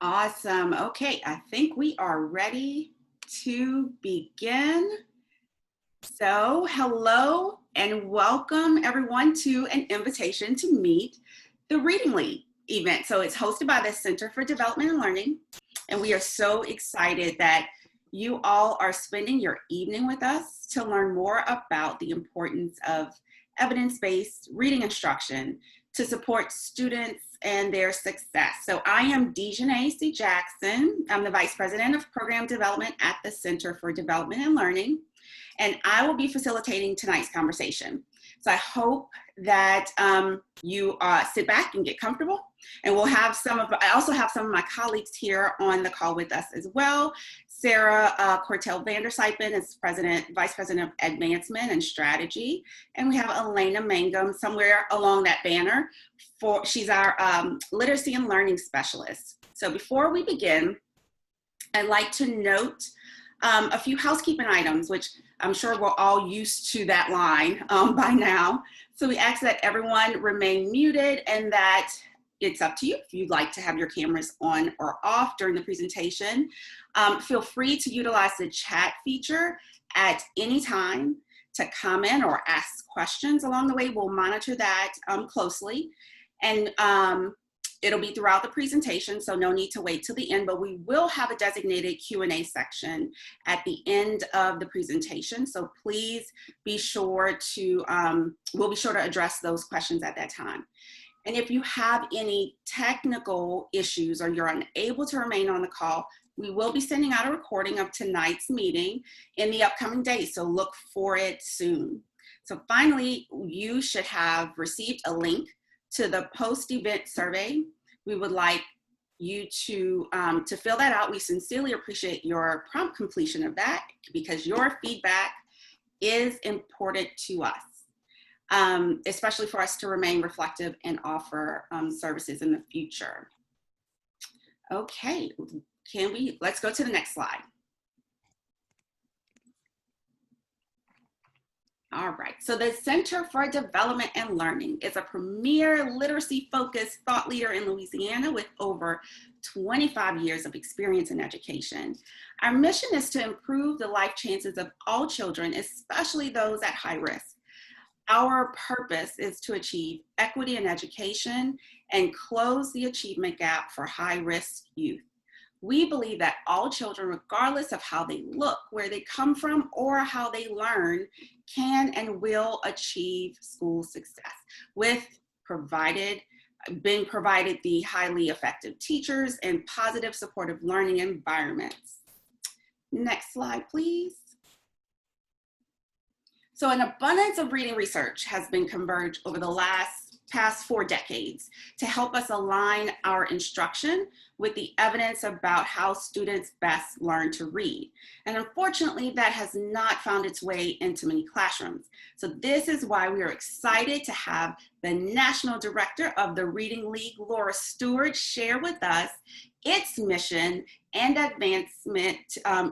Awesome. Okay, I think we are ready to begin. So, hello and welcome everyone to an invitation to meet the Reading League event. So, it's hosted by the Center for Development and Learning, and we are so excited that you all are spending your evening with us to learn more about the importance of evidence-based reading instruction to support students and their success. So I am Dejanay C. Jackson. I'm the Vice President of Program Development at the Center for Development and Learning, and I will be facilitating tonight's conversation. So I hope that you sit back and get comfortable, and I also have some of my colleagues here on the call with us as well. Sarah Cortell Vandersijpen is Vice President of Advancement and Strategy. And we have Elena Mangum somewhere along that banner. She's our Literacy and Learning Specialist. So before we begin, I'd like to note a few housekeeping items, which I'm sure we're all used to that line by now. So we ask that everyone remain muted and that it's up to you if you'd like to have your cameras on or off during the presentation. Feel free to utilize the chat feature at any time to comment or ask questions along the way. We'll monitor that closely. And it'll be throughout the presentation, so no need to wait till the end, but we will have a designated Q&A section at the end of the presentation. So please be sure to, we'll be sure to address those questions at that time. And if you have any technical issues or you're unable to remain on the call, we will be sending out a recording of tonight's meeting in the upcoming days, so look for it soon. So finally, you should have received a link to the post-event survey. We would like you to fill that out. We sincerely appreciate your prompt completion of that because your feedback is important to us. Especially for us to remain reflective and offer services in the future. Okay, let's go to the next slide. All right, so the Center for Development and Learning is a premier literacy-focused thought leader in Louisiana with over 25 years of experience in education. Our mission is to improve the life chances of all children, especially those at high risk. Our purpose is to achieve equity in education and close the achievement gap for high-risk youth. We believe that all children, regardless of how they look, where they come from, or how they learn, can and will achieve school success with being provided the highly effective teachers and positive supportive learning environments. Next slide, please. So an abundance of reading research has been converged over the past 4 decades to help us align our instruction with the evidence about how students best learn to read. And unfortunately, that has not found its way into many classrooms. So this is why we are excited to have the National Director of the Reading League, Laura Stewart, share with us its mission and advancement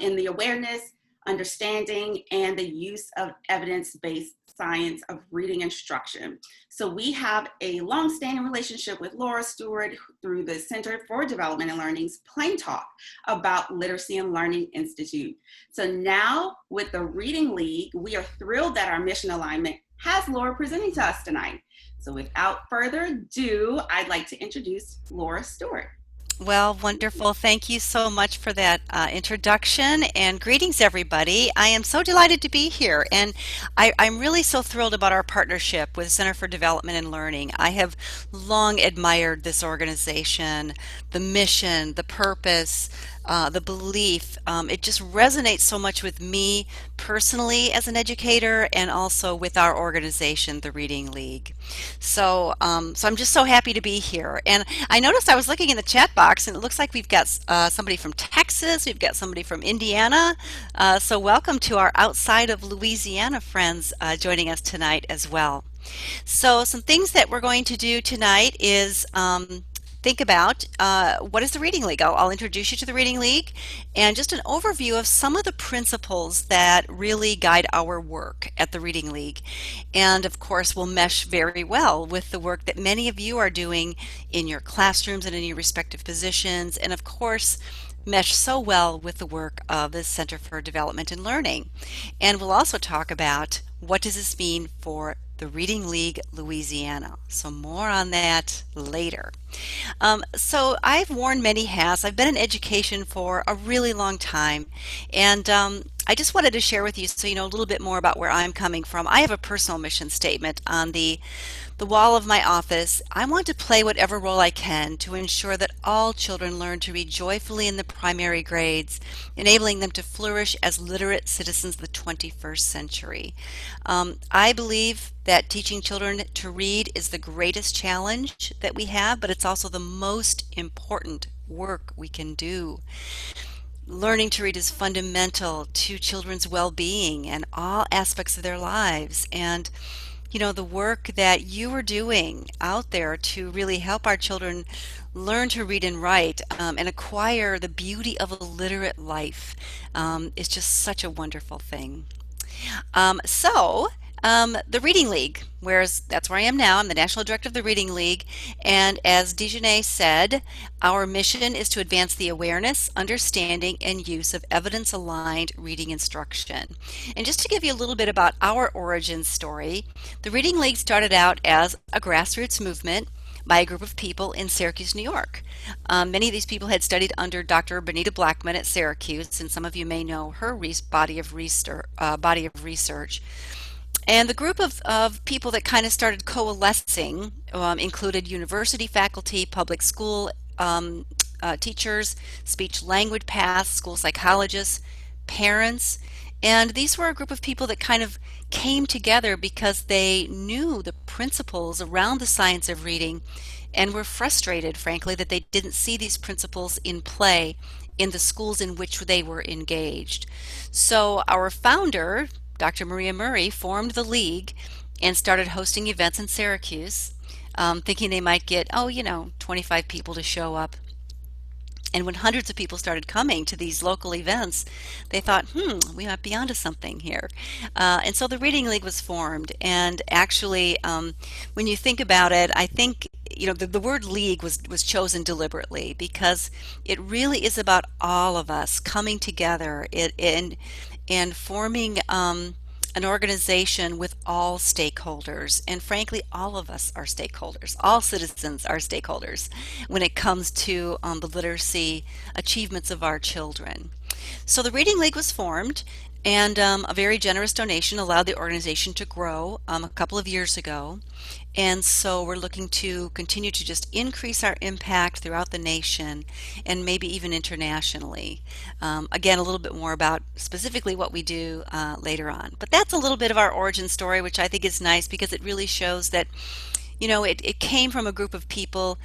in the awareness, understanding, and the use of evidence-based science of reading instruction. So we have a long-standing relationship with Laura Stewart through the Center for Development and Learning's Plain Talk about Literacy and Learning Institute. So now with the Reading League, we are thrilled that our mission alignment has Laura presenting to us tonight. So without further ado, I'd like to introduce Laura Stewart. Well, wonderful. Thank you so much for that introduction, and greetings, everybody. I am so delighted to be here, and I'm really so thrilled about our partnership with Center for Development and Learning. I have long admired this organization, the mission, the purpose, the belief. It just resonates so much with me personally as an educator and also with our organization, the Reading League. So I'm just so happy to be here. And I noticed I was looking in the chat box and it looks like we've got somebody from Texas, we've got somebody from Indiana. So welcome to our outside of Louisiana friends joining us tonight as well. So some things that we're going to do tonight is think about what is the Reading League. I'll introduce you to the Reading League and just an overview of some of the principles that really guide our work at the Reading League. And of course, will mesh very well with the work that many of you are doing in your classrooms and in your respective positions. And of course, mesh so well with the work of the Center for Development and Learning. And we'll also talk about what does this mean for the Reading League Louisiana. So more on that later. So I've worn many hats. I've been in education for a really long time, and I just wanted to share with you so you know a little bit more about where I'm coming from. I have a personal mission statement on the wall of my office. I want to play whatever role I can to ensure that all children learn to read joyfully in the primary grades, enabling them to flourish as literate citizens of the 21st century. I believe that teaching children to read is the greatest challenge that we have, but it's also the most important work we can do. Learning to read is fundamental to children's well-being and all aspects of their lives. And you know, the work that you are doing out there to really help our children learn to read and write and acquire the beauty of a literate life is just such a wonderful thing. The Reading League, that's where I am now. I'm the National Director of the Reading League, and as Dejanay said, our mission is to advance the awareness, understanding, and use of evidence-aligned reading instruction. And just to give you a little bit about our origin story, the Reading League started out as a grassroots movement by a group of people in Syracuse, New York. Many of these people had studied under Dr. Benita Blackman at Syracuse, and some of you may know her body of research. And the group of people that kind of started coalescing included university faculty, public school teachers, speech language paths, school psychologists, parents, and these were a group of people that kind of came together because they knew the principles around the science of reading and were frustrated, frankly, that they didn't see these principles in play in the schools in which they were engaged. So our founder, Dr. Maria Murray, formed the league and started hosting events in Syracuse, thinking they might get, 25 people to show up. And when hundreds of people started coming to these local events, they thought, we might be onto something here. And so the Reading League was formed. And actually, when you think about it, I think the word league was chosen deliberately because it really is about all of us coming together and forming an organization with all stakeholders. And frankly, all of us are stakeholders. All citizens are stakeholders when it comes to the literacy achievements of our children. So the Reading League was formed, and a very generous donation allowed the organization to grow a couple of years ago. And so we're looking to continue to just increase our impact throughout the nation and maybe even internationally. Again, a little bit more about specifically what we do later on. But that's a little bit of our origin story, which I think is nice because it really shows that, it came from a group of people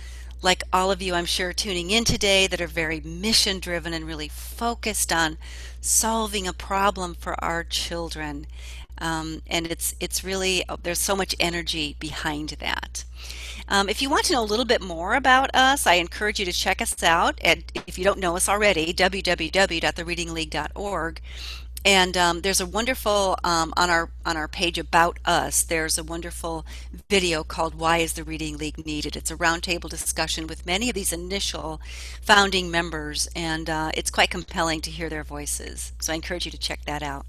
like all of you, I'm sure, tuning in today that are very mission driven and really focused on solving a problem for our children. And it's really, there's so much energy behind that. If you want to know a little bit more about us, I encourage you to check us out at, if you don't know us already, www.thereadingleague.org. And there's a wonderful, on our page about us, there's a wonderful video called Why is the Reading League Needed? It's a roundtable discussion with many of these initial founding members, and it's quite compelling to hear their voices. So I encourage you to check that out.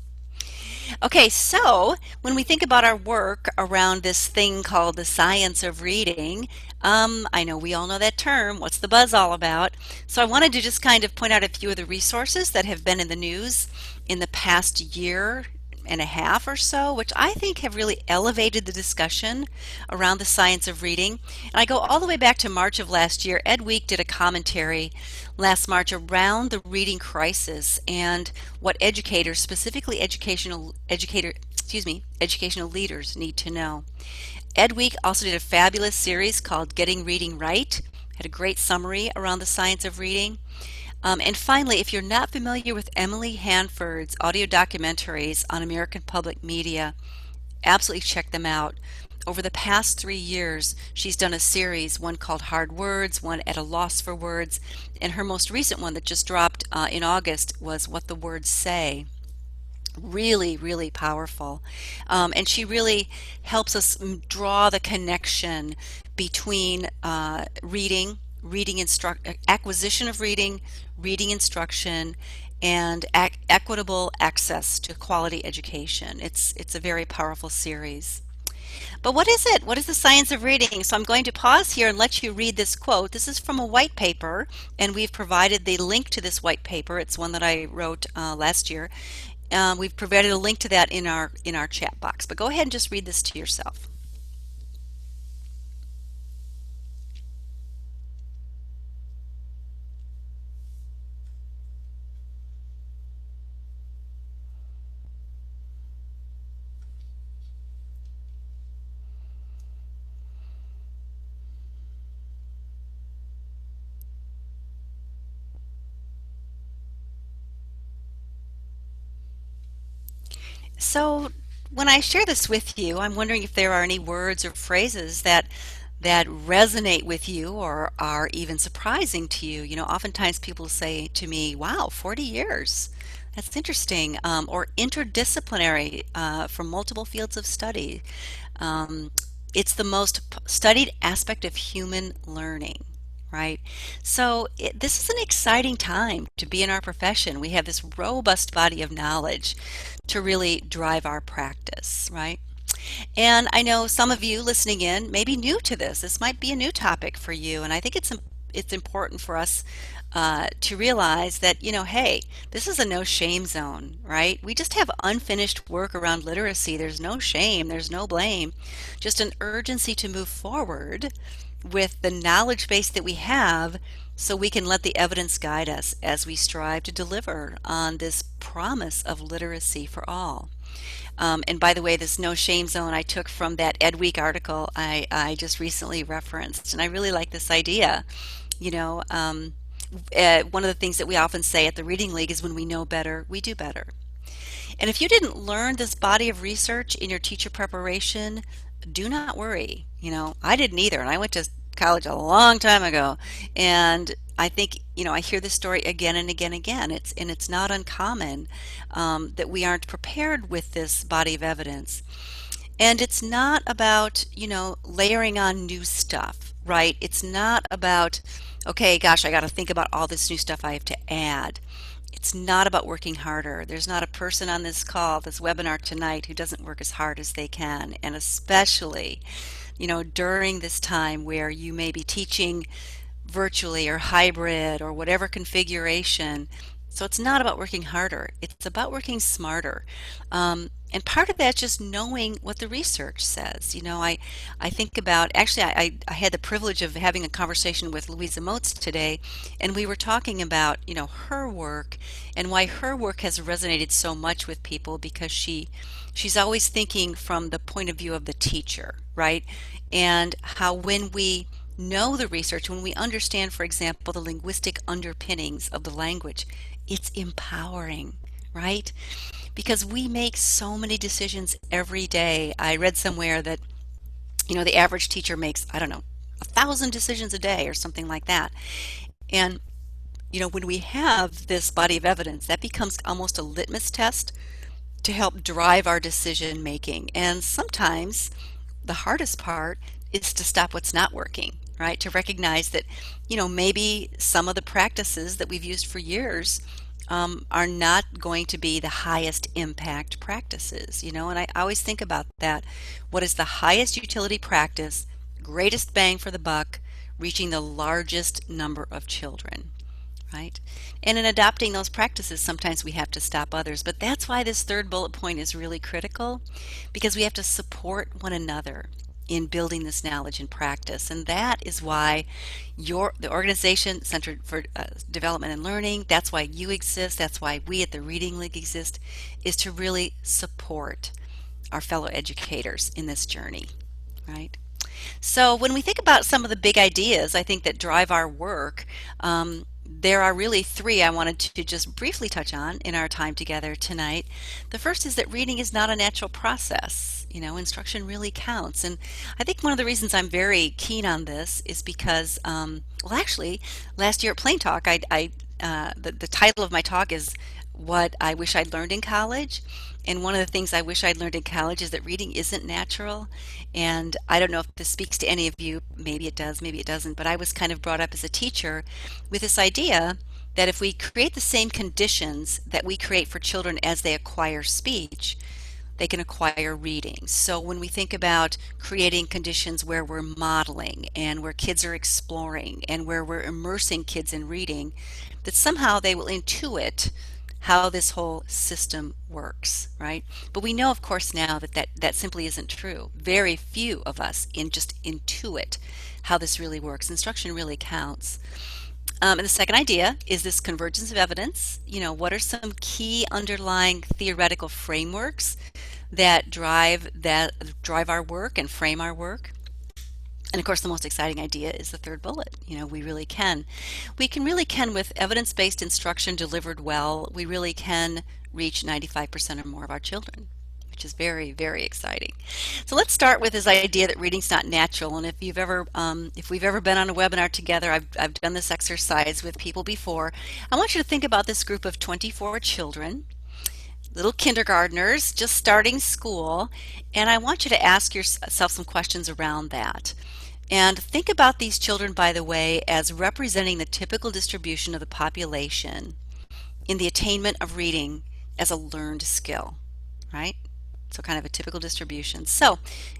Okay, so when we think about our work around this thing called the science of reading, I know we all know that term. What's the buzz all about? So I wanted to just kind of point out a few of the resources that have been in the news in the past year and a half or so, which I think have really elevated the discussion around the science of reading. And I go all the way back to March of last year. Ed Week did a commentary last March around the reading crisis and what educators, specifically educational leaders, need to know. Ed Week also did a fabulous series called Getting Reading Right, had a great summary around the science of reading. And finally, if you're not familiar with Emily Hanford's audio documentaries on American Public Media, absolutely check them out. over the past 3 years, she's done a series, one called Hard Words, one At a Loss for Words, and her most recent one that just dropped in August was What the Words Say. Really, really powerful. And she really helps us draw the connection between acquisition of reading, reading instruction, and equitable access to quality education. It's a very powerful series. But what is it? What is the science of reading? So I'm going to pause here and let you read this quote. This is from a white paper, and we've provided the link to this white paper. It's one that I wrote last year. We've provided a link to that in our chat box. But go ahead and just read this to yourself. So when I share this with you, I'm wondering if there are any words or phrases that resonate with you or are even surprising to you. You know, oftentimes people say to me, "Wow, 40 years. That's interesting." Or interdisciplinary from multiple fields of study. Um, it's the most studied aspect of human learning. Right. So this is an exciting time to be in our profession. We have this robust body of knowledge to really drive our practice, right? And I know some of you listening in may be new to this. This might be a new topic for you, and I think it's important for us to realize that, you know, hey, this is a no shame zone, right? We just have unfinished work around literacy. There's no shame, there's no blame, just an urgency to move forward with the knowledge base that we have so we can let the evidence guide us as we strive to deliver on this promise of literacy for all. And by the way, this no shame zone I took from that Ed Week article I just recently referenced, and I really like this idea. You know, one of the things that we often say at the Reading League is when we know better, we do better. And if you didn't learn this body of research in your teacher preparation, do not worry. You know, I didn't either, and I went to college a long time ago, and I think, you know, I hear this story again and again and again. It's not uncommon that we aren't prepared with this body of evidence. And it's not about, you know, layering on new stuff, right? It's not about, okay, gosh, I got to think about all this new stuff I have to add. It's not about working harder. There's not a person on this call, this webinar tonight, who doesn't work as hard as they can. And especially, you know, during this time where you may be teaching virtually or hybrid or whatever configuration. So it's not about working harder. It's about working smarter. And part of that's just knowing what the research says. You know, I think about, actually, I had the privilege of having a conversation with Louisa Moats today, and we were talking about, you know, her work and why her work has resonated so much with people, because she's always thinking from the point of view of the teacher, right? And how when we know the research, when we understand, for example, the linguistic underpinnings of the language, it's empowering, right? Because we make so many decisions every day. I read somewhere that, you know, the average teacher makes, I don't know, 1,000 decisions a day or something like that. And, you know, when we have this body of evidence, that becomes almost a litmus test to help drive our decision making. And sometimes the hardest part is to stop what's not working, right? To recognize that, you know, maybe some of the practices that we've used for years are not going to be the highest impact practices, you know, and I always think about that. What is the highest utility practice, greatest bang for the buck, reaching the largest number of children, right? And in adopting those practices, sometimes we have to stop others. But that's why this third bullet point is really critical, because we have to support one another in building this knowledge and practice. And that is why the organization Center for Development and Learning, that's why you exist, that's why we at the Reading League exist, is to really support our fellow educators in this journey, right? So when we think about some of the big ideas, I think, that drive our work, there are really three I wanted to just briefly touch on in our time together tonight. The first is that reading is not a natural process. Instruction really counts. And I think one of the reasons I'm very keen on this is because, well, actually, last year at Plain Talk, the title of my talk is What I Wish I'd Learned in College. And one of the things I wish I'd learned in college is that reading isn't natural. And I don't know if this speaks to any of you. Maybe it does, maybe it doesn't. But I was kind of brought up as a teacher with this idea that if we create the same conditions that we create for children as they acquire speech, they can acquire reading. So when we think about creating conditions where we're modeling and where kids are exploring and where we're immersing kids in reading, that somehow they will intuit how this whole system works, right? But we know, of course, now that simply isn't true. Very few of us just intuit how this really works. Instruction really counts. And the second idea is this convergence of evidence. What are some key underlying theoretical frameworks that drive our work and frame our work? And of course, the most exciting idea is the third bullet. We really can. We really can, with evidence-based instruction delivered well, we really can reach 95% or more of our children, which is very, very exciting. So let's start with this idea that reading's not natural. And if we've ever been on a webinar together, I've done this exercise with people before. I want you to think about this group of 24 children, little kindergartners just starting school, and I want you to ask yourself some questions around that. And think about these children, by the way, as representing the typical distribution of the population in the attainment of reading as a learned skill, right? So kind of a typical distribution. So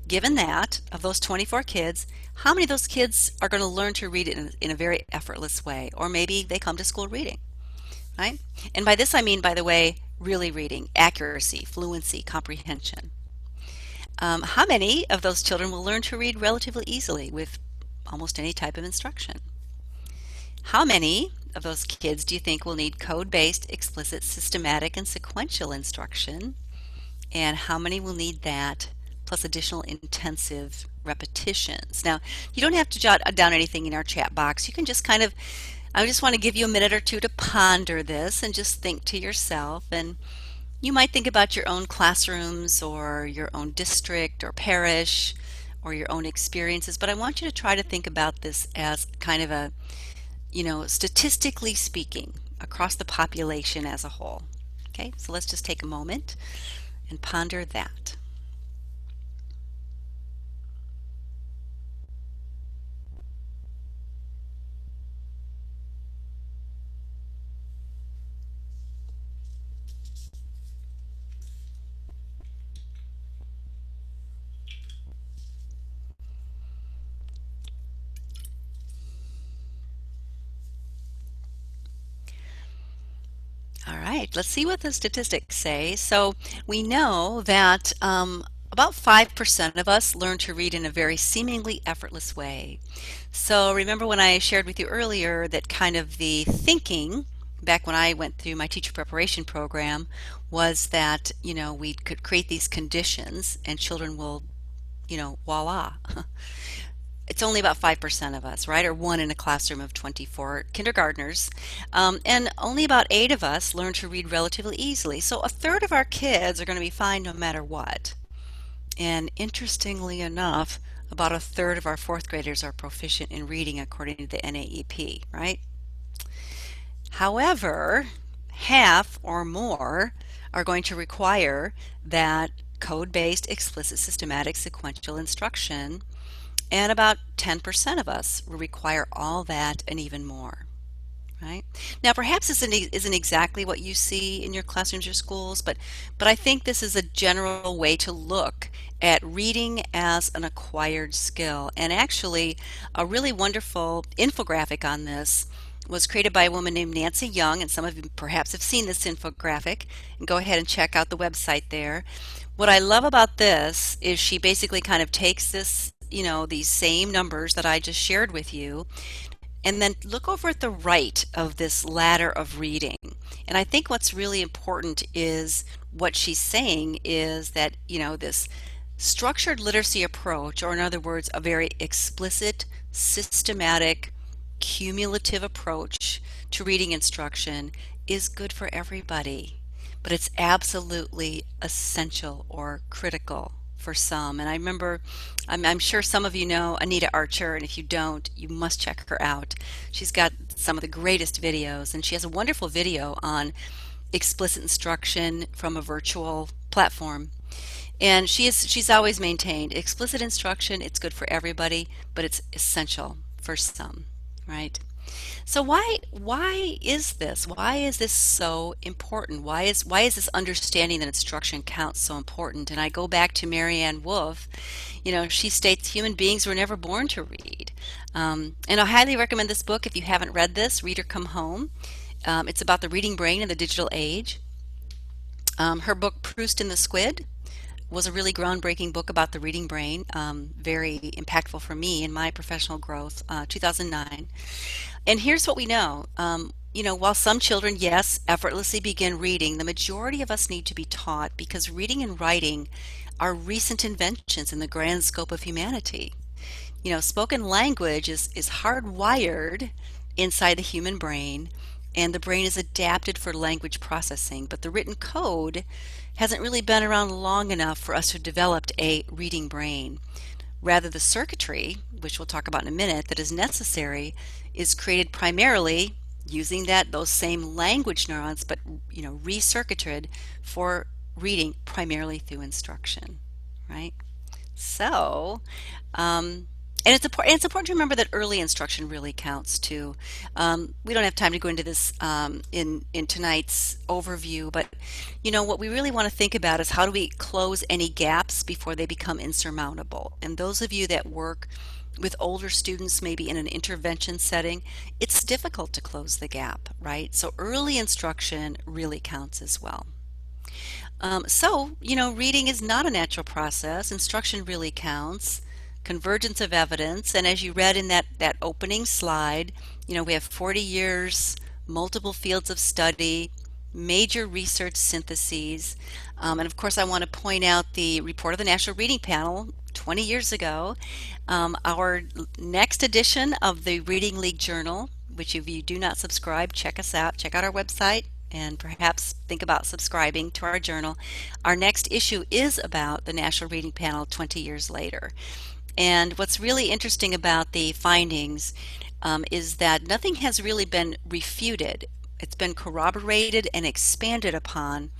given that, of those 24 kids, how many of those kids are going to learn to read it in a very effortless way? Or maybe they come to school reading, right? And by this I mean, by the way, really reading, accuracy, fluency, comprehension. How many of those children will learn to read relatively easily with almost any type of instruction? How many of those kids do you think will need code-based, explicit, systematic, and sequential instruction? And how many will need that plus additional intensive repetitions? Now, you don't have to jot down anything in our chat box. You can just I just want to give you a minute or two to ponder this and just think to yourself. And you might think about your own classrooms or your own district or parish or your own experiences, but I want you to try to think about this as kind of a, statistically speaking, across the population as a whole. Okay, so let's just take a moment and ponder that. All right, let's see what the statistics say. So we know that about 5% of us learn to read in a very seemingly effortless way. So remember when I shared with you earlier that kind of the thinking back when I went through my teacher preparation program was that, we could create these conditions and children will, voila. It's only about 5% of us, right? Or one in a classroom of 24 kindergartners. And only about 8 of us learn to read relatively easily. So a third of our kids are going to be fine no matter what. And interestingly enough, about a third of our fourth graders are proficient in reading according to the NAEP, right? However, half or more are going to require that code-based, explicit, systematic, sequential instruction. And about 10% of us will require all that and even more, right? Now, perhaps this isn't exactly what you see in your classrooms or schools, but I think this is a general way to look at reading as an acquired skill. And actually, a really wonderful infographic on this was created by a woman named Nancy Young, and some of you perhaps have seen this infographic, and go ahead and check out the website there. What I love about this is she basically kind of takes this, these same numbers that I just shared with you, and then look over at the right of this ladder of reading. And I think what's really important is what she's saying is that, this structured literacy approach, or in other words, a very explicit, systematic, cumulative approach to reading instruction is good for everybody, but it's absolutely essential or critical for some. And I remember, I'm sure some of you know Anita Archer, and if you don't, you must check her out. She's got some of the greatest videos, and she has a wonderful video on explicit instruction from a virtual platform. And she's always maintained explicit instruction, it's good for everybody, but it's essential for some, right? So why is this? Why is this so important? Why is this understanding that instruction counts so important? And I go back to Marianne Wolf. She states human beings were never born to read. And I highly recommend this book if you haven't read this. Read or Come Home. It's about the reading brain in the digital age. Her book Proust and the Squid was a really groundbreaking book about the reading brain, very impactful for me in my professional growth, 2009. And here's what we know. While some children, yes, effortlessly begin reading, the majority of us need to be taught because reading and writing are recent inventions in the grand scope of humanity. Spoken language is hardwired inside the human brain, and the brain is adapted for language processing, but the written code hasn't really been around long enough for us to have developed a reading brain. Rather, the circuitry, which we'll talk about in a minute, that is necessary is created primarily using those same language neurons, but recircuited for reading primarily through instruction, right? So, and it's important to remember that early instruction really counts too. We don't have time to go into this in tonight's overview, but what we really want to think about is how do we close any gaps before they become insurmountable. And those of you that work with older students, maybe in an intervention setting, it's difficult to close the gap, right? So early instruction really counts as well. Reading is not a natural process. Instruction really counts. Convergence of evidence, and as you read in that opening slide, we have 40 years, multiple fields of study, major research syntheses, and of course I want to point out the report of the National Reading Panel 20 years ago. Our next edition of the Reading League Journal, which if you do not subscribe, check us out, check out our website, and perhaps think about subscribing to our journal. Our next issue is about the National Reading Panel 20 years later. And what's really interesting about the findings is that nothing has really been refuted. It's been corroborated and expanded upon.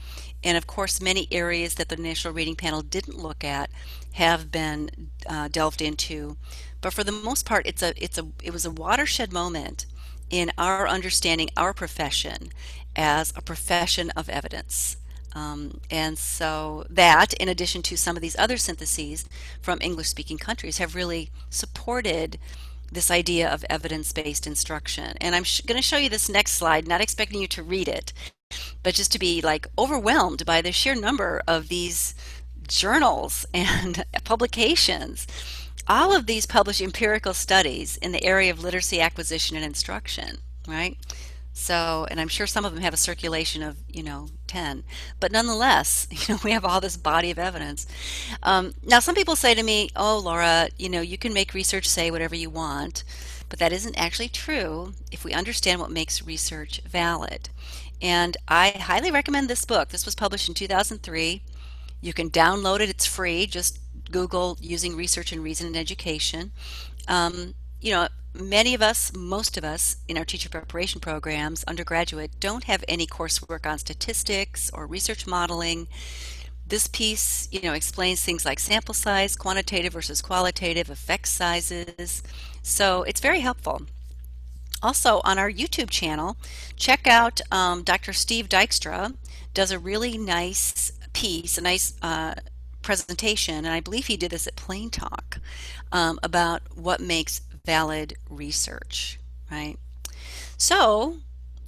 And of course, many areas that the National Reading Panel didn't look at have been delved into. But for the most part, it was a watershed moment in our understanding our profession as a profession of evidence. And so that, in addition to some of these other syntheses from English-speaking countries, have really supported this idea of evidence-based instruction. And I'm going to show you this next slide, not expecting you to read it, but just to be like overwhelmed by the sheer number of these journals and publications. All of these publish empirical studies in the area of literacy acquisition and instruction, right? So, and I'm sure some of them have a circulation of, 10, but nonetheless, we have all this body of evidence. Now, some people say to me, oh, Laura, you can make research say whatever you want, but that isn't actually true if we understand what makes research valid. And I highly recommend this book. This was published in 2003. You can download it. It's free. Just Google Using Research and Reason in Education. Many of us, most of us in our teacher preparation programs, undergraduate, don't have any coursework on statistics or research modeling. This piece, explains things like sample size, quantitative versus qualitative, effect sizes. So it's very helpful. Also on our YouTube channel, check out Dr. Steve Dykstra does a really nice piece, a nice presentation, and I believe he did this at Plain Talk, about what makes valid research, right? So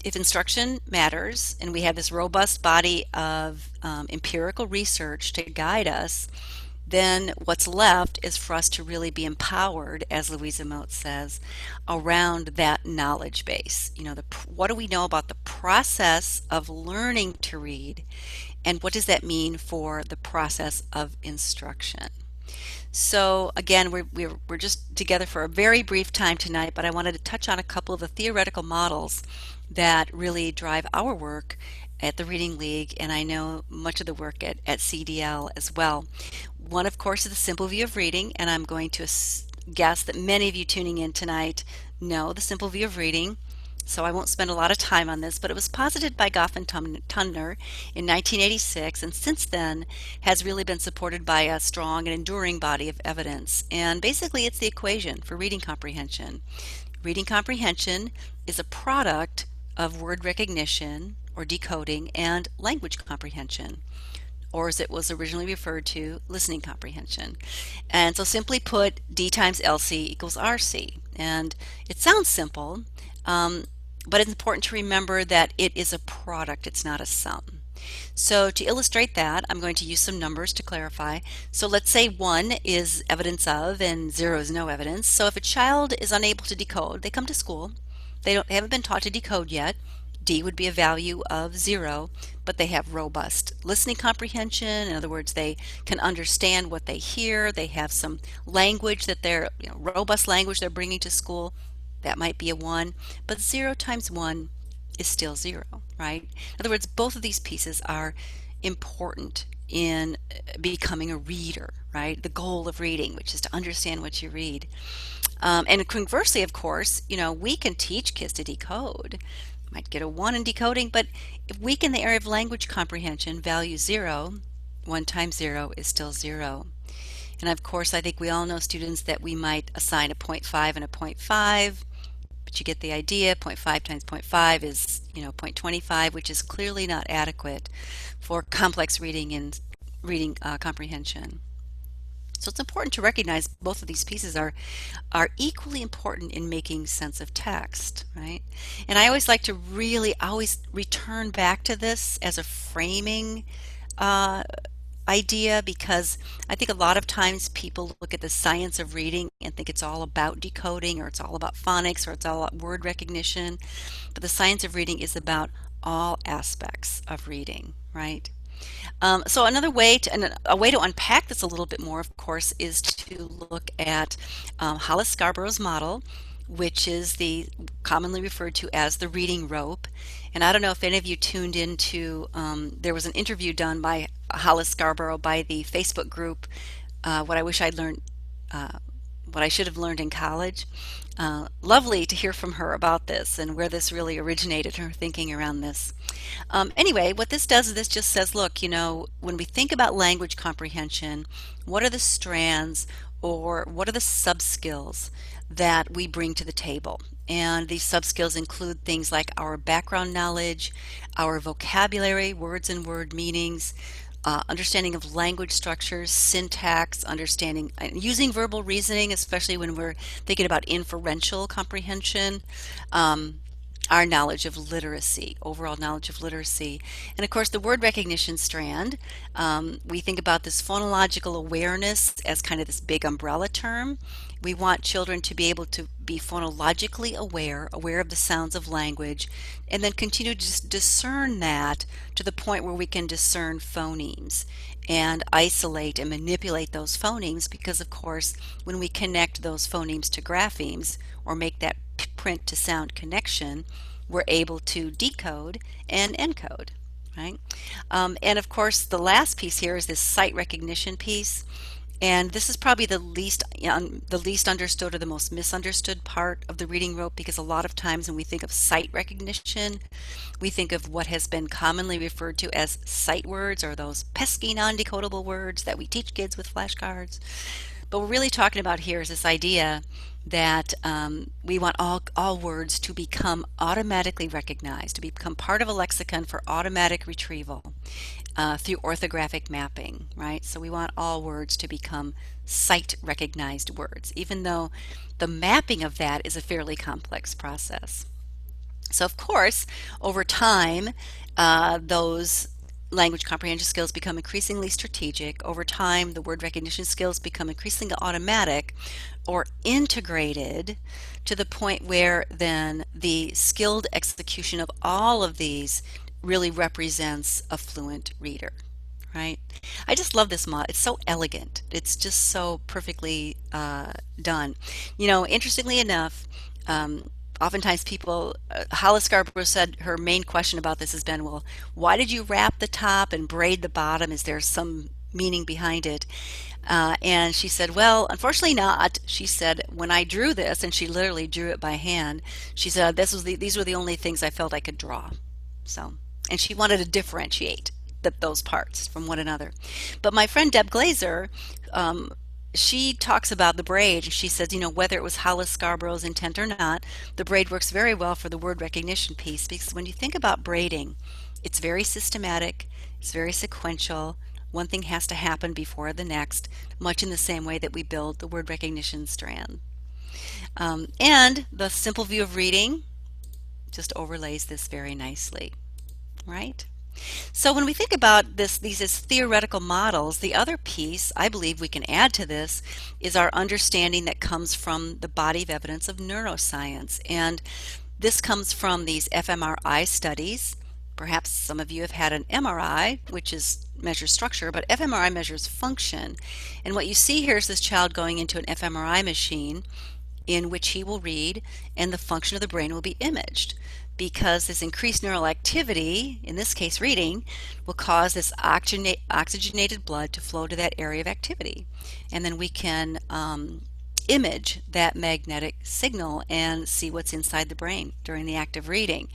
if instruction matters and we have this robust body of empirical research to guide us, then what's left is for us to really be empowered, as Louisa Moat says, around that knowledge base. What do we know about the process of learning to read, and what does that mean for the process of instruction? So again, we're just together for a very brief time tonight, but I wanted to touch on a couple of the theoretical models that really drive our work at the Reading League, and I know much of the work at CDL as well. One, of course, is the simple view of reading, and I'm going to guess that many of you tuning in tonight know the simple view of reading. So I won't spend a lot of time on this, but it was posited by Goff and Tundner in 1986, and since then has really been supported by a strong and enduring body of evidence. And basically, it's the equation for reading comprehension. Reading comprehension is a product of word recognition or decoding and language comprehension, or as it was originally referred to, listening comprehension. And so simply put, D times LC equals RC. And it sounds simple, but it's important to remember that it is a product, it's not a sum. So to illustrate that, I'm going to use some numbers to clarify. So let's say 1 is evidence of and 0 is no evidence. So if a child is unable to decode, they come to school, they haven't been taught to decode yet, D would be a value of 0, but they have robust listening comprehension. In other words, they can understand what they hear. They have some language that they're, robust language they're bringing to school. That might be a 1, but 0 times 1 is still 0, right? In other words, both of these pieces are important in becoming a reader, right? The goal of reading, which is to understand what you read. And conversely, of course, we can teach kids to decode. Might get a 1 in decoding, but if weak in the area of language comprehension, value 0, 1 times 0 is still 0. And of course, I think we all know students that we might assign a 0.5 and a 0.5, but you get the idea. 0.5 times 0.5 is, 0.25, which is clearly not adequate for complex reading and reading comprehension. So it's important to recognize both of these pieces are equally important in making sense of text, right? And I always like to really always return back to this as a framing idea, because I think a lot of times people look at the science of reading and think it's all about decoding, or it's all about phonics, or it's all about word recognition. But the science of reading is about all aspects of reading, right? So another way a way to unpack this a little bit more, of course, is to look at Hollis Scarborough's model, which is the commonly referred to as the reading rope. And I don't know if any of you tuned into, there was an interview done by Hollis Scarborough by the Facebook group, What I Wish I'd Learned, What I Should Have Learned in College. Lovely to hear from her about this and where this really originated, her thinking around this. Anyway, what this does is this just says, look, when we think about language comprehension, what are the strands or what are the sub-skills that we bring to the table? And these sub-skills include things like our background knowledge, our vocabulary, words and word meanings, understanding of language structures, syntax, understanding using verbal reasoning, especially when we're thinking about inferential comprehension, our knowledge of literacy, overall knowledge of literacy. And of course, the word recognition strand, we think about this phonological awareness as kind of this big umbrella term. We want children to be able to be phonologically aware of the sounds of language, and then continue to discern that to the point where we can discern phonemes and isolate and manipulate those phonemes, because of course, when we connect those phonemes to graphemes or make that print to sound connection, we're able to decode and encode, right? And of course, the last piece here is this sight recognition piece. And this is probably the least understood or the most misunderstood part of the reading rope, because a lot of times when we think of sight recognition, we think of what has been commonly referred to as sight words, or those pesky non-decodable words that we teach kids with flashcards. But what we're really talking about here is this idea that we want all words to become automatically recognized, to become part of a lexicon for automatic retrieval through orthographic mapping, right? So we want all words to become sight recognized words, even though the mapping of that is a fairly complex process. So of course, over time, those language comprehension skills become increasingly strategic. Over time, the word recognition skills become increasingly automatic or integrated, to the point where then the skilled execution of all of these really represents a fluent reader, right? I just love this model. It's so elegant. It's just so perfectly done. Interestingly enough, oftentimes people, Hollis Scarborough said her main question about this has been, well, why did you wrap the top and braid the bottom? Is there some meaning behind it? And she said, well, unfortunately not. She said, when I drew this, and she literally drew it by hand, she said, these were the only things I felt I could draw. So, and she wanted to differentiate those parts from one another. But my friend Deb Glazer, um, she talks about the braid. She says, whether it was Hollis Scarborough's intent or not, the braid works very well for the word recognition piece, because when you think about braiding, it's very systematic, it's very sequential. One thing has to happen before the next, much in the same way that we build the word recognition strand. And the simple view of reading just overlays this very nicely, right? So when we think about these as theoretical models, the other piece I believe we can add to this is our understanding that comes from the body of evidence of neuroscience. And this comes from these fMRI studies. Perhaps some of you have had an MRI, which measures structure, but fMRI measures function. And what you see here is this child going into an fMRI machine in which he will read, and the function of the brain will be imaged, because this increased neural activity, in this case reading, will cause this oxygenated blood to flow to that area of activity. And then we can image that magnetic signal and see what's inside the brain during the act of reading.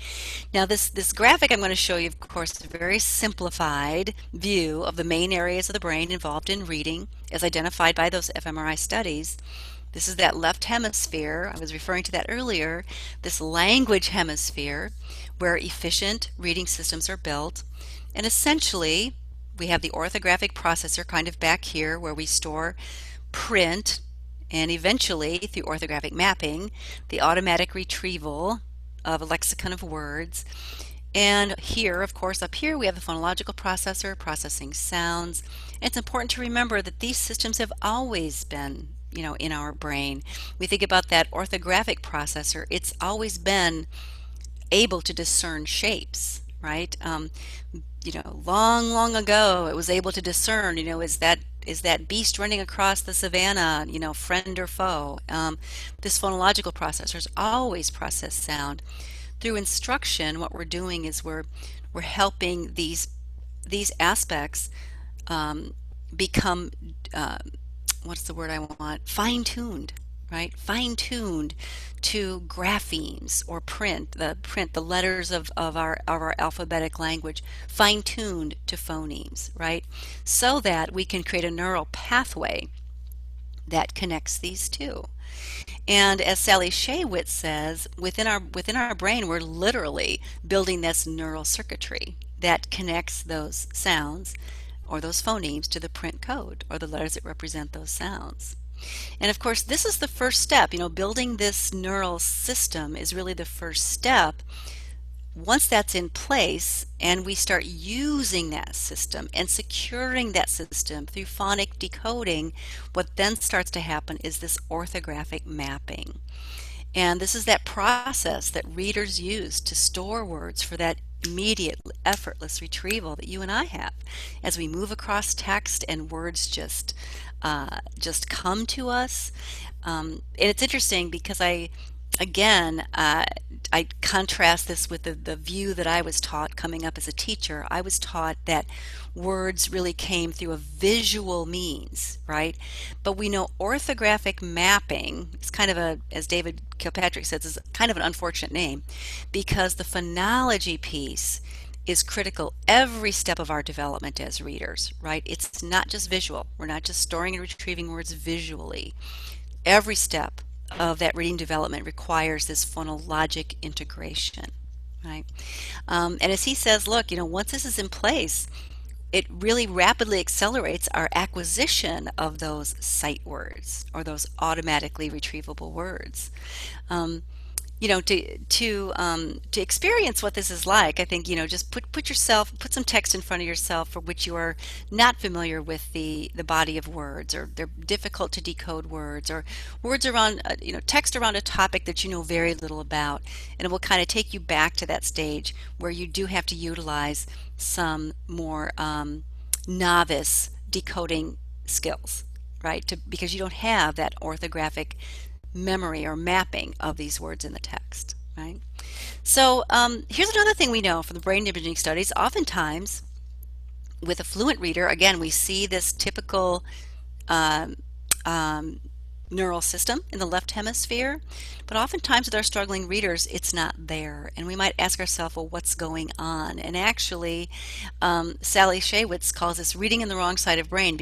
Now this graphic I'm going to show you, of course, is a very simplified view of the main areas of the brain involved in reading as identified by those fMRI studies. This is that left hemisphere, I was referring to that earlier, this language hemisphere where efficient reading systems are built. And essentially, we have the orthographic processor kind of back here where we store print, and eventually, through orthographic mapping, the automatic retrieval of a lexicon of words. And here, of course, up here we have the phonological processor processing sounds. And it's important to remember that these systems have always been in our brain. We think about that orthographic processor, it's always been able to discern shapes, right? Long ago it was able to discern, is that beast running across the savannah, friend or foe? This phonological processor has always processed sound. Through instruction, what we're doing is we're helping these aspects become what's the word I want? Fine-tuned, right? Fine-tuned to graphemes or the letters of our alphabetic language, fine-tuned to phonemes, right? So that we can create a neural pathway that connects these two. And as Sally Shaywitz says, within our brain, we're literally building this neural circuitry that connects those sounds or those phonemes to the print code or the letters that represent those sounds. And of course, this is the first step. Building this neural system is really the first step. Once that's in place and we start using that system and securing that system through phonic decoding, what then starts to happen is this orthographic mapping. And this is that process that readers use to store words for that immediate, effortless retrieval that you and I have as we move across text and words just come to us. And it's interesting because I contrast this with the view that I was taught coming up as a teacher. I was taught that words really came through a visual means, right? But we know orthographic mapping is kind of as David Kilpatrick says, is kind of an unfortunate name because the phonology piece is critical every step of our development as readers, right? It's not just visual. We're not just storing and retrieving words visually. Every step of that reading development requires this phonologic integration, right? And as he says, look, once this is in place, it really rapidly accelerates our acquisition of those sight words or those automatically retrievable words. To experience what this is like, I think just put some text in front of yourself for which you are not familiar with the body of words, or they're difficult to decode words, or words around text around a topic that you know very little about, and it will kind of take you back to that stage where you do have to utilize some more novice decoding skills, right? Because you don't have that orthographic memory or mapping of these words in the text, right? So here's another thing we know from the brain imaging studies. Oftentimes, with a fluent reader, again, we see this typical um, um, neural system in the left hemisphere, but oftentimes with our struggling readers, it's not there. And we might ask ourselves, well, what's going on? And actually, Sally Shaywitz calls this reading in the wrong side of brain,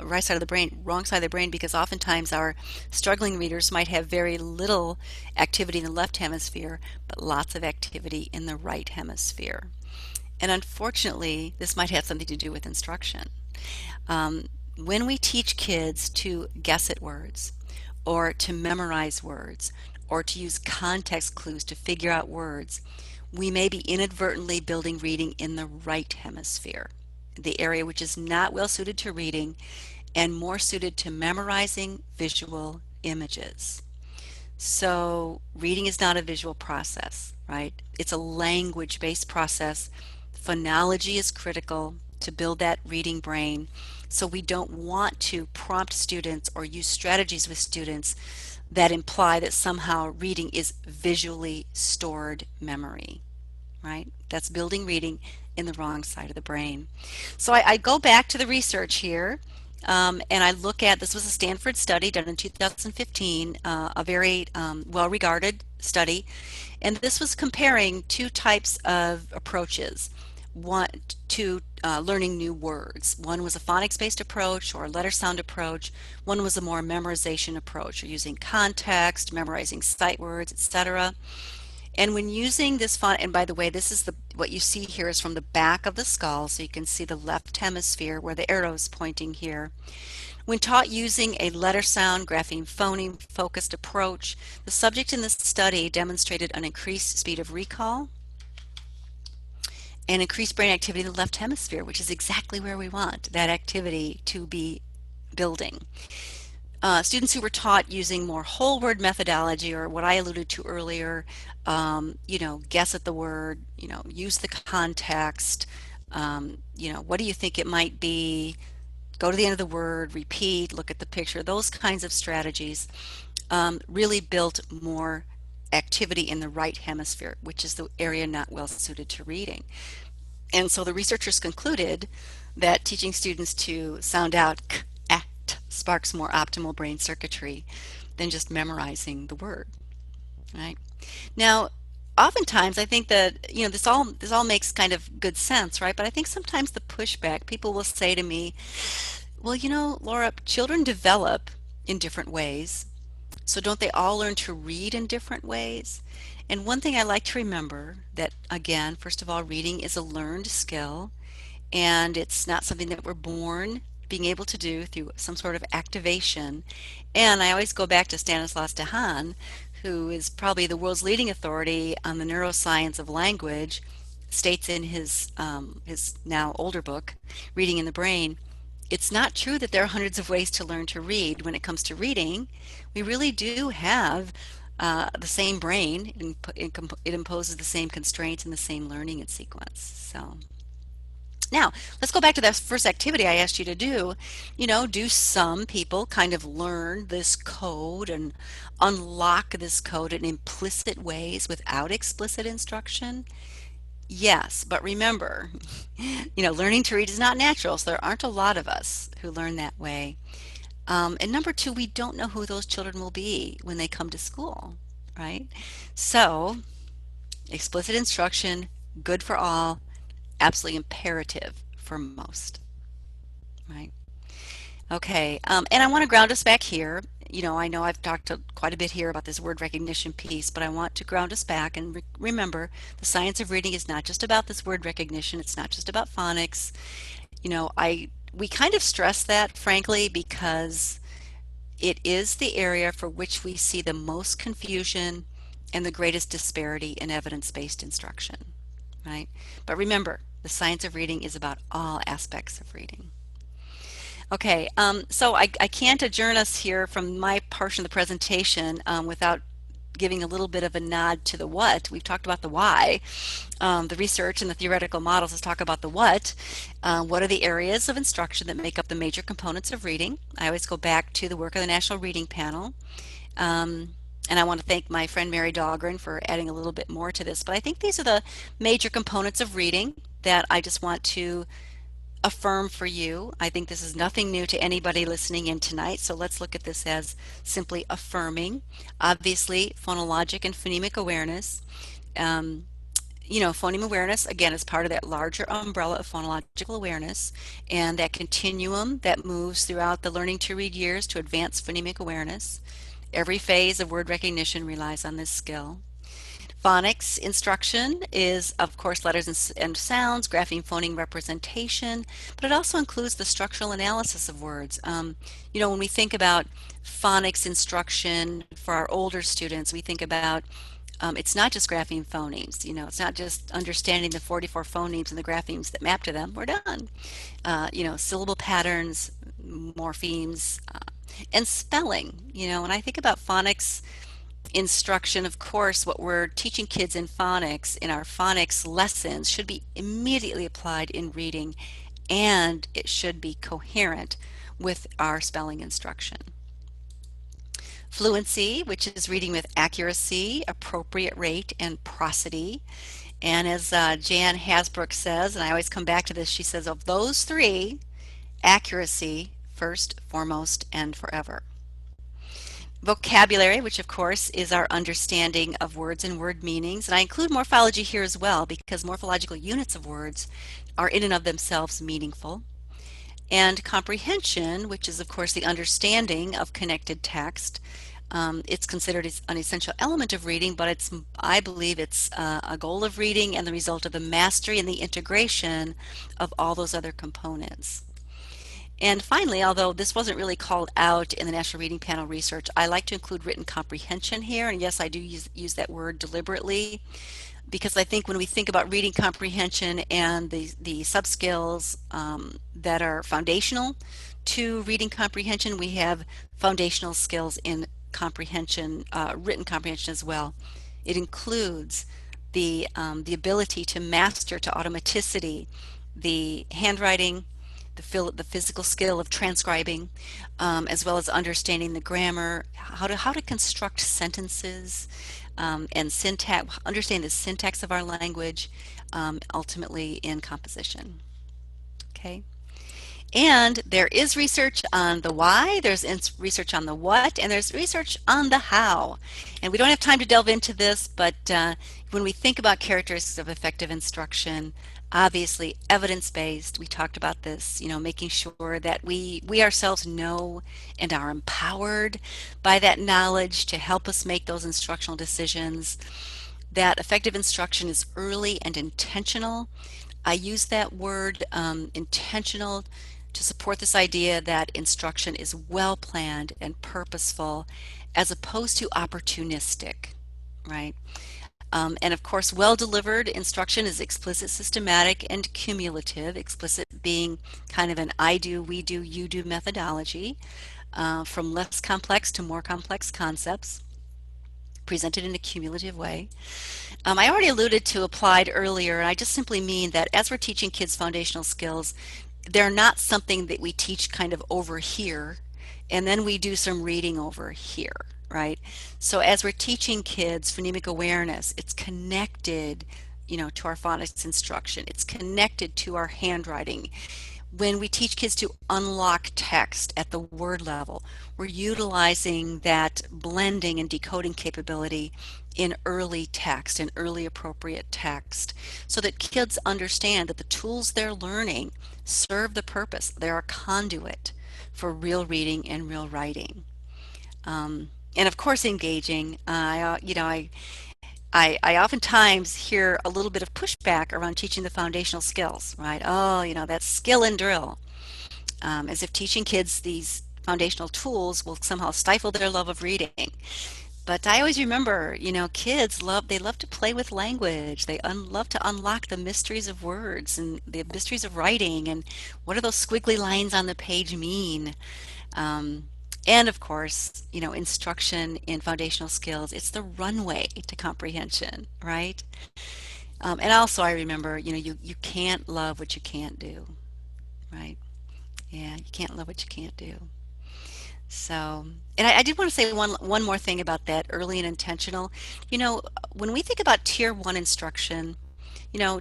right side of the brain, wrong side of the brain, because oftentimes our struggling readers might have very little activity in the left hemisphere, but lots of activity in the right hemisphere. And unfortunately, this might have something to do with instruction. Um, when we teach kids to guess at words, or to memorize words, or to use context clues to figure out words, we may be inadvertently building reading in the right hemisphere, the area which is not well suited to reading and more suited to memorizing visual images. So reading is not a visual process, right? It's a language-based process. Phonology is critical to build that reading brain. So we don't want to prompt students or use strategies with students that imply that somehow reading is visually stored memory, right? That's building reading in the wrong side of the brain. So I go back to the research here, and I look at, this was a Stanford study done in 2015, a very well-regarded study, and this was comparing two types of approaches. One to learning new words. One was a phonics-based approach or a letter sound approach. One was a more memorization approach, or using context, memorizing sight words, etc. And when using this font, and by the way, this is what you see here is from the back of the skull, so you can see the left hemisphere where the arrow is pointing here. When taught using a letter sound, grapheme, phoneme focused approach, the subject in this study demonstrated an increased speed of recall and increased brain activity in the left hemisphere, which is exactly where we want that activity to be building. Students who were taught using more whole word methodology, or what I alluded to earlier, guess at the word, use the context, what do you think it might be, go to the end of the word, repeat, look at the picture, those kinds of strategies really built more activity in the right hemisphere, which is the area not well suited to reading. And so the researchers concluded that teaching students to sound out k, at, sparks more optimal brain circuitry than just memorizing the word, right? Now, oftentimes I think that, this all makes kind of good sense, right? But I think sometimes the pushback, people will say to me, well, Laura, children develop in different ways. So don't they all learn to read in different ways? And one thing I like to remember that, again, first of all, reading is a learned skill, and it's not something that we're born being able to do through some sort of activation. And I always go back to Stanislaus Dehaene, who is probably the world's leading authority on the neuroscience of language, states in his now older book, Reading in the Brain, it's not true that there are hundreds of ways to learn to read. When it comes to reading, we really do have the same brain, and it imposes the same constraints and the same learning and sequence. So now let's go back to that first activity I asked you to do. Do some people kind of learn this code and unlock this code in implicit ways without explicit instruction? Yes, but remember, learning to read is not natural, so there aren't a lot of us who learn that way. And number two, we don't know who those children will be when they come to school, right? So, explicit instruction, good for all, absolutely imperative for most, right? Okay, and I want to ground us back here. I know I've talked quite a bit here about this word recognition piece, but I want to ground us back and remember the science of reading is not just about this word recognition. It's not just about phonics. We kind of stress that, frankly, because it is the area for which we see the most confusion and the greatest disparity in evidence-based instruction, right? But remember, the science of reading is about all aspects of reading. Okay, so I can't adjourn us here from my portion of the presentation without giving a little bit of a nod to the what. We've talked about the why. The research and the theoretical models. Let's talk about the what. What are the areas of instruction that make up the major components of reading? I always go back to the work of the National Reading Panel. And I want to thank my friend Mary Dahlgren for adding a little bit more to this. But I think these are the major components of reading that I just want to affirm for you. I think this is nothing new to anybody listening in tonight, so let's look at this as simply affirming. Obviously, phonologic and phonemic awareness. Um, Phoneme awareness, again, is part of that larger umbrella of phonological awareness and that continuum that moves throughout the learning to read years to advanced phonemic awareness. Every phase of word recognition relies on this skill. Phonics instruction is, of course, letters and sounds, grapheme phoneme representation, but it also includes the structural analysis of words. When we think about phonics instruction for our older students, we think about it's not just grapheme phonemes. It's not just understanding the 44 phonemes and the graphemes that map to them. We're done. Syllable patterns, morphemes, and spelling. When I think about phonics instruction, of course, what we're teaching kids in phonics, in our phonics lessons, should be immediately applied in reading, and it should be coherent with our spelling instruction. Fluency, which is reading with accuracy, appropriate rate, and prosody. And as Jan Hasbrook says, and I always come back to this, she says, of those three, accuracy first, foremost, and forever. Vocabulary, which of course is our understanding of words and word meanings. And I include morphology here as well because morphological units of words are in and of themselves meaningful. And comprehension, which is of course the understanding of connected text. It's considered an essential element of reading, but I believe it's a goal of reading and the result of the mastery and the integration of all those other components. And finally, although this wasn't really called out in the National Reading Panel research, I like to include written comprehension here. And yes, I do use that word deliberately because I think when we think about reading comprehension and the sub-skills that are foundational to reading comprehension, we have foundational skills in comprehension, written comprehension as well. It includes the ability to master to automaticity the handwriting, the physical skill of transcribing, as well as understanding the grammar, how to construct sentences, and syntax, understanding the syntax of our language, ultimately in composition. Okay. And there is research on the why, there's research on the what, and there's research on the how. And we don't have time to delve into this, but when we think about characteristics of effective instruction, obviously evidence-based, we talked about this, making sure that we ourselves know and are empowered by that knowledge to help us make those instructional decisions. That effective instruction is early and intentional. I use that word intentional to support this idea that instruction is well planned and purposeful as opposed to opportunistic, right? And of course, well-delivered instruction is explicit, systematic, and cumulative. Explicit being kind of an I do, we do, you do methodology, from less complex to more complex concepts, presented in a cumulative way. I already alluded to applied earlier, and I just simply mean that as we're teaching kids foundational skills, they're not something that we teach kind of over here, and then we do some reading over here. Right? So as we're teaching kids phonemic awareness, it's connected, to our phonics instruction. It's connected to our handwriting. When we teach kids to unlock text at the word level, we're utilizing that blending and decoding capability in early text and early appropriate text so that kids understand that the tools they're learning serve the purpose. They're a conduit for real reading and real writing. And of course, engaging. I oftentimes hear a little bit of pushback around teaching the foundational skills, right? Oh, that's skill and drill, as if teaching kids these foundational tools will somehow stifle their love of reading. But I always remember, kids love to play with language. They love to unlock the mysteries of words and the mysteries of writing and what do those squiggly lines on the page mean. And of course, instruction in foundational skills, it's the runway to comprehension, right? And also I remember, you can't love what you can't do, right? Yeah, you can't love what you can't do. So, and I did want to say one more thing about that early and intentional. You know, when we think about tier one instruction,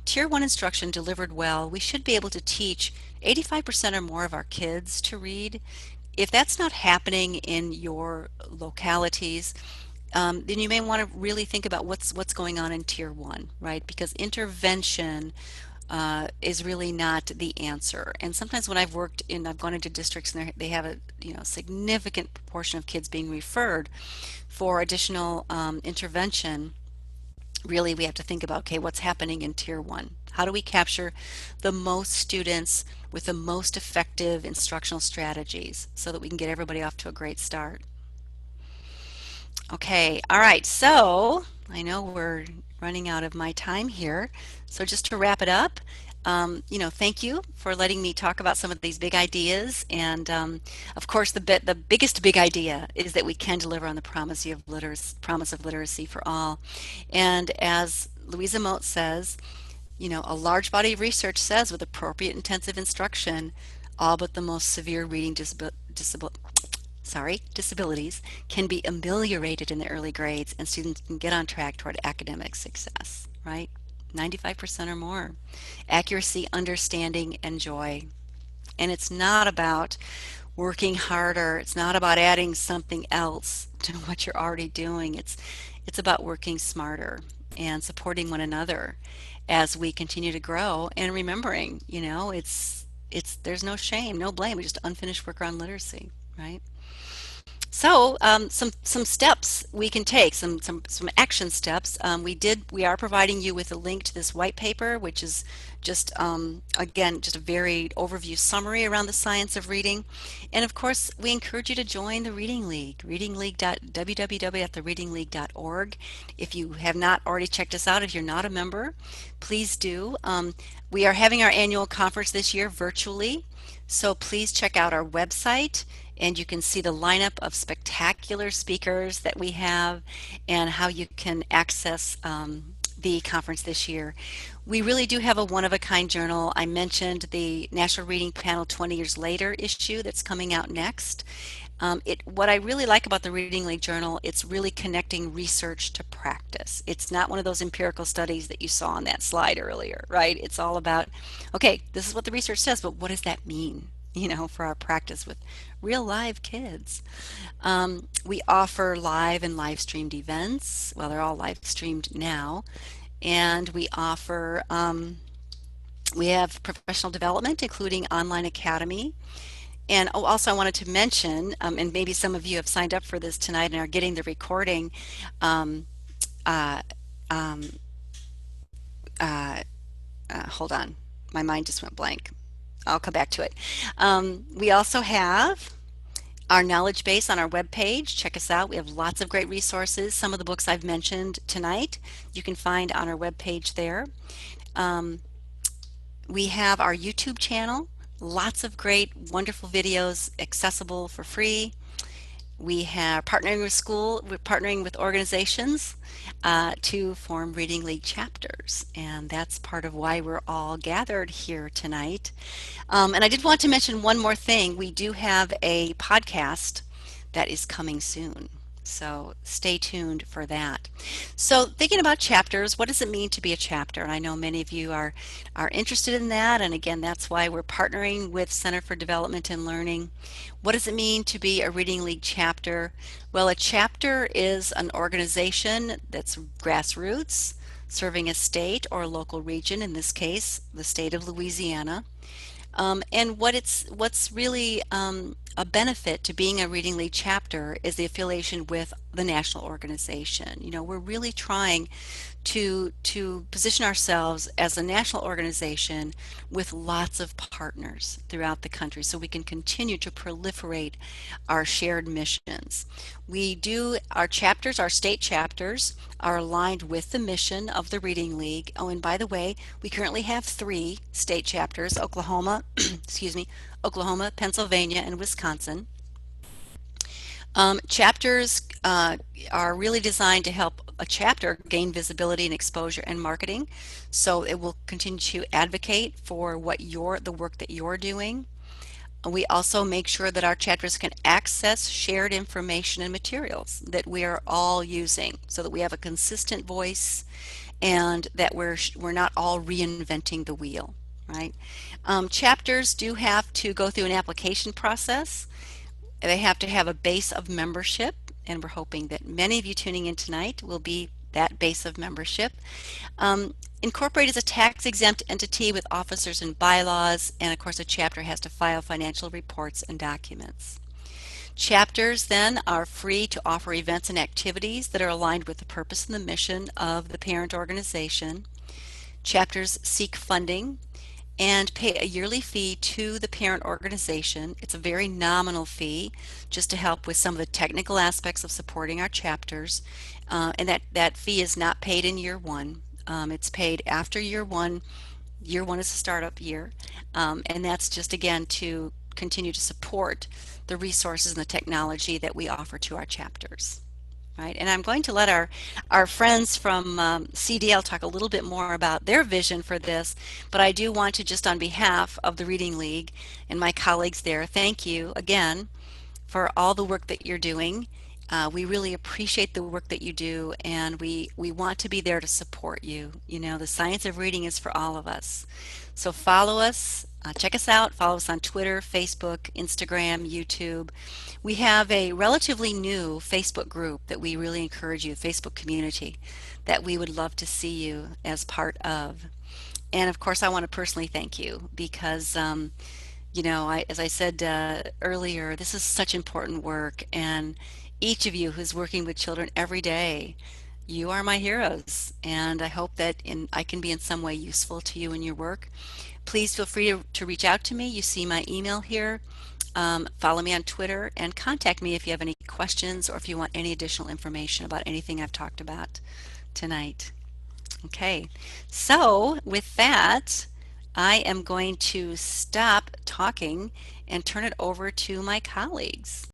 tier one instruction delivered well, we should be able to teach 85% or more of our kids to read. If that's not happening in your localities, then you may want to really think about what's going on in tier one, right? Because intervention is really not the answer. And sometimes when I've gone into districts and they have a significant proportion of kids being referred for additional intervention. Really, we have to think about, okay, what's happening in tier one? How do we capture the most students with the most effective instructional strategies so that we can get everybody off to a great start? Okay, all right, so I know we're running out of my time here. So just to wrap it up, thank you for letting me talk about some of these big ideas. And of course, the biggest big idea is that we can deliver on the promise of literacy for all. And as Louisa Moat says, a large body of research says with appropriate intensive instruction, all but the most severe reading disabilities can be ameliorated in the early grades and students can get on track toward academic success, right? 95% or more. Accuracy, understanding, and joy. And it's not about working harder. It's not about adding something else to what you're already doing. It's about working smarter and supporting one another as we continue to grow and remembering, it's there's no shame, no blame, it's just unfinished work on literacy, right? So some steps we can take, some action steps. We are providing you with a link to this white paper, which is just again just a very overview summary around the science of reading. And of course, we encourage you to join the Reading League, www.thereadingleague.org. If you have not already checked us out, if you're not a member, please do. We are having our annual conference this year virtually, so please check out our website and you can see the lineup of spectacular speakers that we have and how you can access the conference this year. We really do have a one-of-a-kind journal. I mentioned the National Reading Panel 20 Years Later issue that's coming out next. What I really like about the Reading League Journal, it's really connecting research to practice. It's not one of those empirical studies that you saw on that slide earlier, right? It's all about, okay, this is what the research says, but what does that mean, for our practice with real live kids? We offer live and live streamed events. Well, they're all live streamed now. And we have professional development, including online academy. And also I wanted to mention, and maybe some of you have signed up for this tonight and are getting the recording. Um, uh, um, Hold on, my mind just went blank. I'll come back to it. We also have our knowledge base on our webpage. Check us out. We have lots of great resources. Some of the books I've mentioned tonight you can find on our webpage there. Um, we have our YouTube channel. Lots of great, wonderful videos accessible for free. We have we're partnering with organizations to form Reading League chapters, and that's part of why we're all gathered here tonight. And I did want to mention one more thing. We do have a podcast that is coming soon, so stay tuned for that. So thinking about chapters, what does it mean to be a chapter? And I know many of you are interested in that, and again, that's why we're partnering with Center for Development and Learning. What does it mean to be a Reading League chapter? Well, a chapter is an organization that's grassroots, serving a state or a local region, in this case, the state of Louisiana. And what's really a benefit to being a Reading League chapter is the affiliation with the national organization. We're really trying to position ourselves as a national organization with lots of partners throughout the country so we can continue to proliferate our shared missions. Our state chapters are aligned with the mission of the Reading League. Oh, and by the way, we currently have 3 state chapters: Oklahoma, excuse me, Oklahoma, Pennsylvania, and Wisconsin. Chapters are really designed to help a chapter gain visibility and exposure and marketing. So it will continue to advocate for the work that you're doing. We also make sure that our chapters can access shared information and materials that we are all using so that we have a consistent voice and that we're not all reinventing the wheel, right? Chapters do have to go through an application process. They have to have a base of membership, and we're hoping that many of you tuning in tonight will be that base of membership. Incorporate is a tax-exempt entity with officers and bylaws, and of course a chapter has to file financial reports and documents. Chapters then are free to offer events and activities that are aligned with the purpose and the mission of the parent organization. Chapters seek funding and pay a yearly fee to the parent organization. It's a very nominal fee just to help with some of the technical aspects of supporting our chapters. And that fee is not paid in year one. It's paid after year one. Year one is a startup year. And that's just again to continue to support the resources and the technology that we offer to our chapters. Right, and I'm going to let our friends from CDL talk a little bit more about their vision for this, but I do want to just on behalf of the Reading League and my colleagues there, thank you again for all the work that you're doing. We really appreciate the work that you do, and we want to be there to support you. You know, the science of reading is for all of us. So follow us, check us out, follow us on Twitter, Facebook, Instagram, YouTube. We have a relatively new Facebook group that we really encourage you, Facebook community, that we would love to see you as part of. And of course, I want to personally thank you because you know, as I said earlier, this is such important work, and each of you who's working with children every day, you are my heroes, and I hope that I can be in some way useful to you in your work. Please feel free to reach out to me. You see my email here. Follow me on Twitter and contact me if you have any questions or if you want any additional information about anything I've talked about tonight. Okay, so with that, I am going to stop talking and turn it over to my colleagues.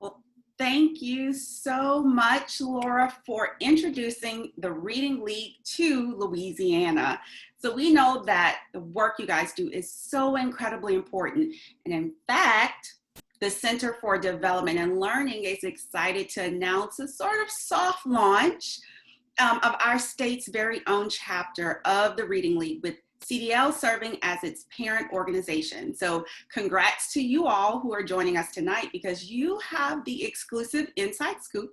Well, thank you so much, Laura, for introducing the Reading League to Louisiana. So we know that the work you guys do is so incredibly important. And in fact, the Center for Development and Learning is excited to announce a sort of soft launch of our state's very own chapter of the Reading League, with CDL serving as its parent organization. So congrats to you all who are joining us tonight, because you have the exclusive inside scoop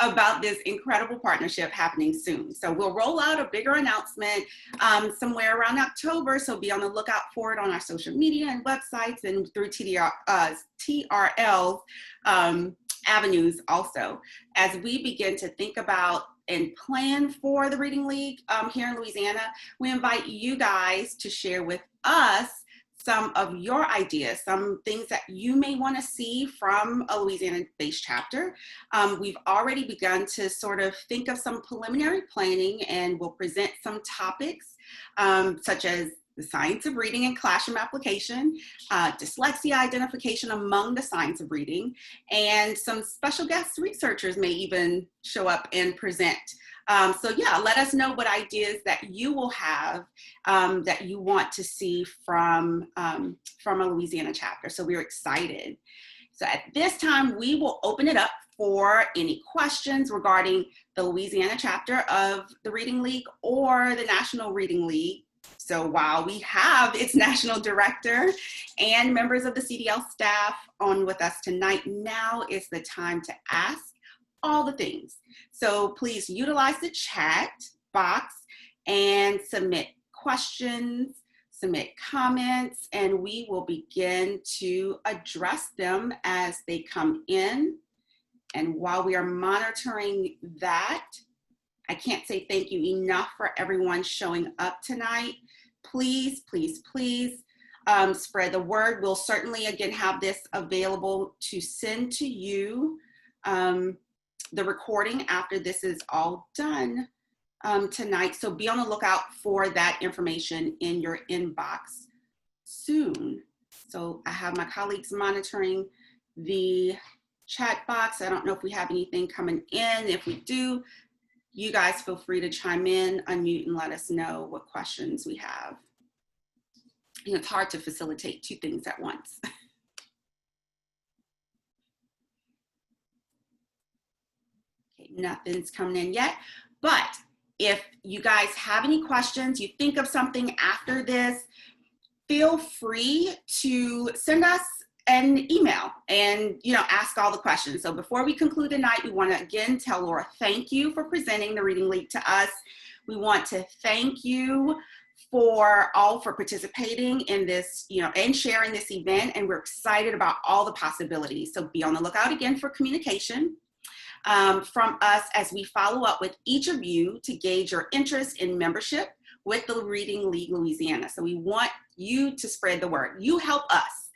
about this incredible partnership happening soon. So we'll roll out a bigger announcement somewhere around October. So be on the lookout for it on our social media and websites and through TRL avenues also. As we begin to think about and plan for the Reading League here in Louisiana, we invite you guys to share with us some of your ideas, some things that you may want to see from a Louisiana-based chapter. We've already begun to sort of think of some preliminary planning, and we'll present some topics such as the science of reading and classroom application, dyslexia identification among the science of reading, and some special guest researchers may even show up and present. So yeah, let us know what ideas that you will have that you want to see from a Louisiana chapter. So we're excited. So at this time, we will open it up for any questions regarding the Louisiana chapter of the Reading League or the National Reading League. So while we have its national director and members of the CDL staff on with us tonight, now is the time to ask all the things. So please utilize the chat box and submit questions, submit comments, and we will begin to address them as they come in. And while we are monitoring that, I can't say thank you enough for everyone showing up tonight. Please, please, please spread the word. We'll certainly, again, have this available to send to you, the recording after this is all done tonight. So be on the lookout for that information in your inbox soon. So I have my colleagues monitoring the chat box. I don't know if we have anything coming in. If we do, you guys feel free to chime in, unmute, and let us know what questions we have. And it's hard to facilitate two things at once. Okay, nothing's coming in yet, but if you guys have any questions, you think of something after this, feel free to send us an email and ask all the questions. So before we conclude the night, we want to again tell Laura thank you for presenting the reading lead to us. We want to thank you for participating in this, and sharing this event, and we're excited about all the possibilities. So be on the lookout again for communication from us as we follow up with each of you to gauge your interest in membership with the Reading League Louisiana. So we want you to spread the word. You help us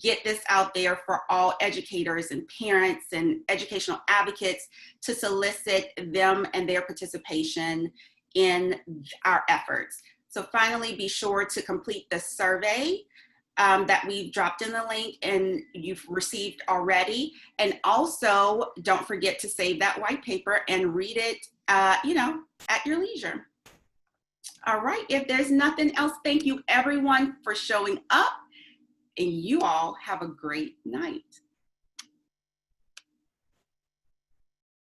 get this out there for all educators and parents and educational advocates to solicit them and their participation in our efforts. So finally, be sure to complete the survey that we've dropped in the link and you've received already. And also don't forget to save that white paper and read it, at your leisure. All right, if there's nothing else, thank you everyone for showing up, and you all have a great night.